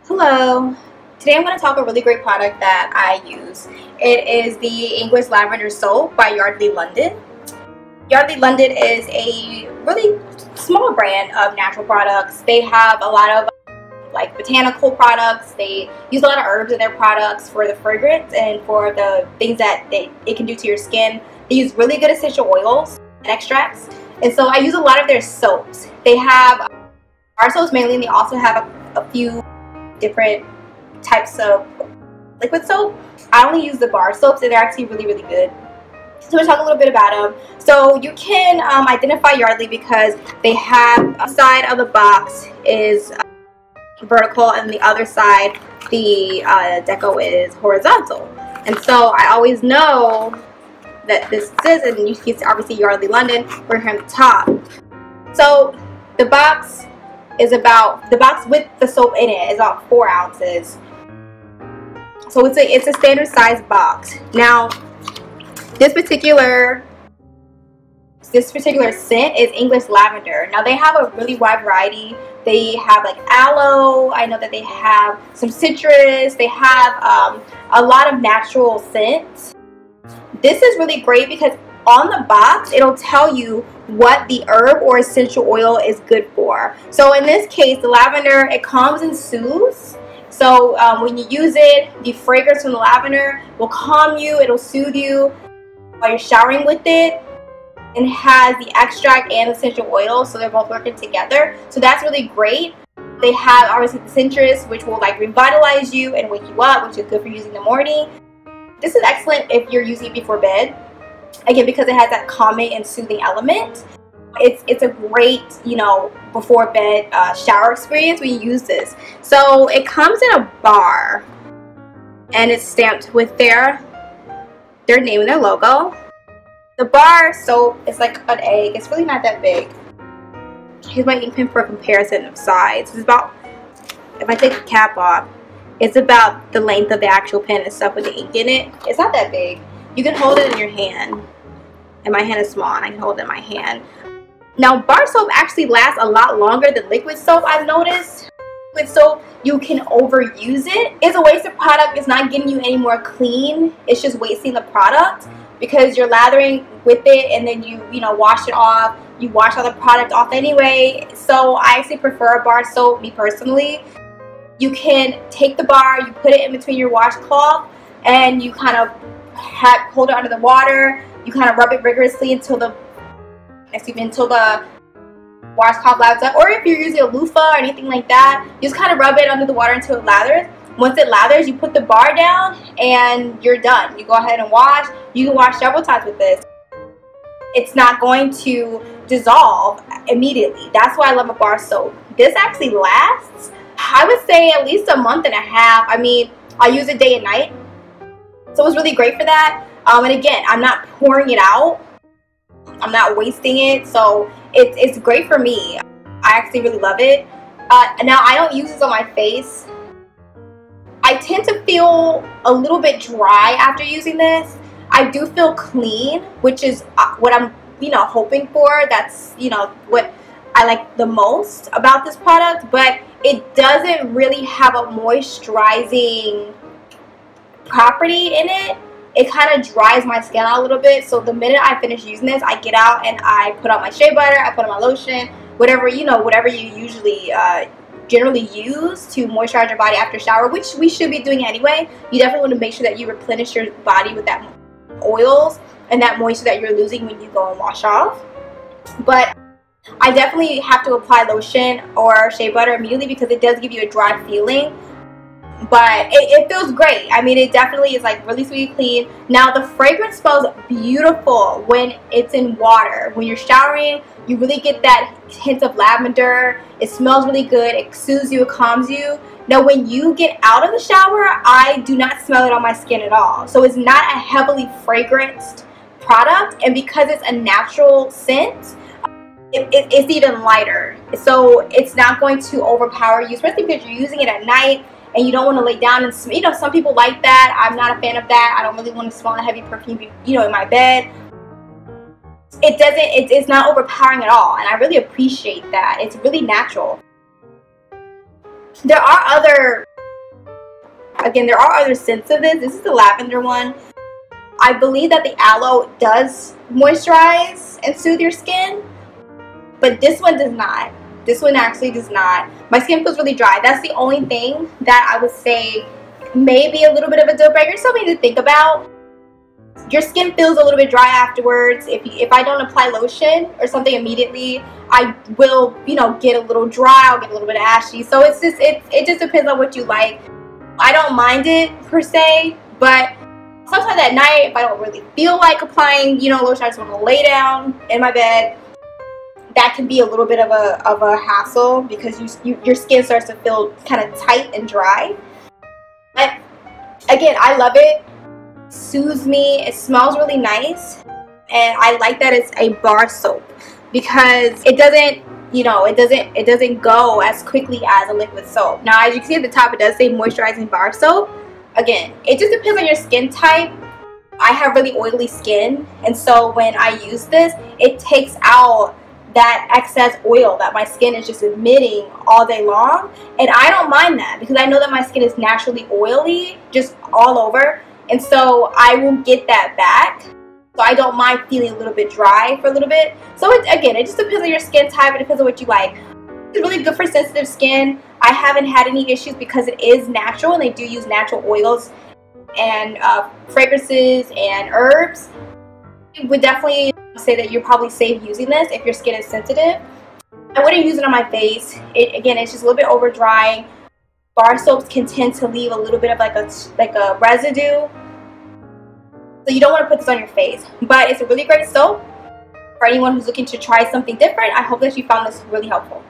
Hello. Today I'm going to talk about a really great product that I use. It is the English Lavender Soap by Yardley London. Yardley London is a really small brand of natural products. They have a lot of botanical products. They use a lot of herbs in their products for the fragrance and for the things that it can do to your skin. They use really good essential oils and extracts. And so I use a lot of their soaps. They have bar soaps mainly, and they also have a few different types of liquid soap. I only use the bar soaps, and they're actually really good. So we'll talk a little bit about them. So you can identify Yardley because they have a side of the box is vertical and the other side, the deco, is horizontal. And so I always know that this is, and you can see obviously Yardley London right here on the top. So the box with the soap in it is about 4 ounces. So it's a standard size box. Now this particular scent is English Lavender. Now they have a really wide variety. They have like aloe. I know that they have some citrus. They have a lot of natural scents. This is really great because on the box it'll tell you what the herb or essential oil is good for. So in this case, the lavender, it calms and soothes. So when you use it, the fragrance from the lavender will calm you, it'll soothe you while you're showering with it. And has the extract and essential oil, so they're both working together. So that's really great. They have obviously the citrus, which will like revitalize you and wake you up, which is good for using in the morning. This is excellent if you're using it before bed. Again, because it has that calming and soothing element. It's a great, before bed shower experience when you use this. So it comes in a bar, and it's stamped with their name and their logo. The bar soap is like an egg. It's really not that big. Here's my ink pen for a comparison of size. It's about, if I take the cap off, it's about the length of the actual pen and stuff with the ink in it. It's not that big. You can hold it in your hand. And my hand is small, and I can hold it in my hand. Now, bar soap actually lasts a lot longer than liquid soap, I've noticed. Liquid soap, you can overuse it. It's a wasted product. It's not getting you any more clean. It's just wasting the product because you're lathering with it, and then you wash it off. You wash all the product off anyway. So I actually prefer a bar soap, me personally. You can take the bar, you put it in between your washcloth, and you kind of hold it under the water. You kind of rub it rigorously until the washcloth lathers up. Or if you're using a loofah or anything like that, you just kind of rub it under the water until it lathers. Once it lathers, you put the bar down and you're done. You go ahead and wash. You can wash several times with this. It's not going to dissolve immediately. That's why I love a bar soap. This actually lasts, I would say, at least a month and a half. I mean, I use it day and night. So it was really great for that. And again, I'm not pouring it out. I'm not wasting it. So it's great for me. I actually really love it. Now, I don't use this on my face. I tend to feel a little bit dry after using this. I do feel clean, which is what I'm, hoping for. That's, what I like the most about this product. But it doesn't really have a moisturizing property in it. It kind of dries my skin out a little bit. So the minute I finish using this, I get out and I put on my shea butter, I put on my lotion, whatever you usually generally use to moisturize your body after shower, which we should be doing anyway. You definitely want to make sure that you replenish your body with that oils and that moisture that you're losing when you go and wash off. But I definitely have to apply lotion or shea butter immediately because it does give you a dry feeling. But it feels great. I mean, it definitely is like really sweet and clean. Now, the fragrance smells beautiful when it's in water. When you're showering, you really get that hint of lavender. It smells really good. It soothes you. It calms you. Now, when you get out of the shower, I do not smell it on my skin at all. So it's not a heavily fragranced product. And because it's a natural scent, it's even lighter. So it's not going to overpower you, especially because you're using it at night and you don't want to lay down and smell. Some people like that. I'm not a fan of that. I don't really want to smell a heavy perfume, in my bed. It's not overpowering at all, and I really appreciate that. It's really natural. There are other Again, there are other scents of this. This is the lavender one. I believe that the aloe does moisturize and soothe your skin, but this one does not. This one actually does not. My skin feels really dry. That's the only thing that I would say maybe a little bit of a deal breaker. Something to think about. Your skin feels a little bit dry afterwards. If I don't apply lotion or something immediately, I will, you know, get a little dry. I'll get a little bit ashy. So it just depends on what you like. I don't mind it per se, but sometimes at night, if I don't really feel like applying, you know, lotion, I just want to lay down in my bed. That can be a little bit of a hassle because your skin starts to feel kind of tight and dry. But again, I love it. It soothes me. It smells really nice, and I like that it's a bar soap because it doesn't, you know, it doesn't go as quickly as a liquid soap. Now, as you can see at the top, it does say moisturizing bar soap. Again, it just depends on your skin type. I have really oily skin, and so when I use this, it takes out that excess oil that my skin is just emitting all day long, and I don't mind that because I know that my skin is naturally oily just all over, and so I will get that back. So I don't mind feeling a little bit dry for a little bit. So again, it just depends on your skin type. It depends on what you like. It's really good for sensitive skin. I haven't had any issues because it is natural, and they do use natural oils and fragrances and herbs. I would definitely say that you're probably safe using this if your skin is sensitive. I wouldn't use it on my face. Again, it's just a little bit over drying. Bar soaps can tend to leave a little bit of like a residue, so you don't want to put this on your face. But it's a really great soap for anyone who's looking to try something different. I hope that you found this really helpful.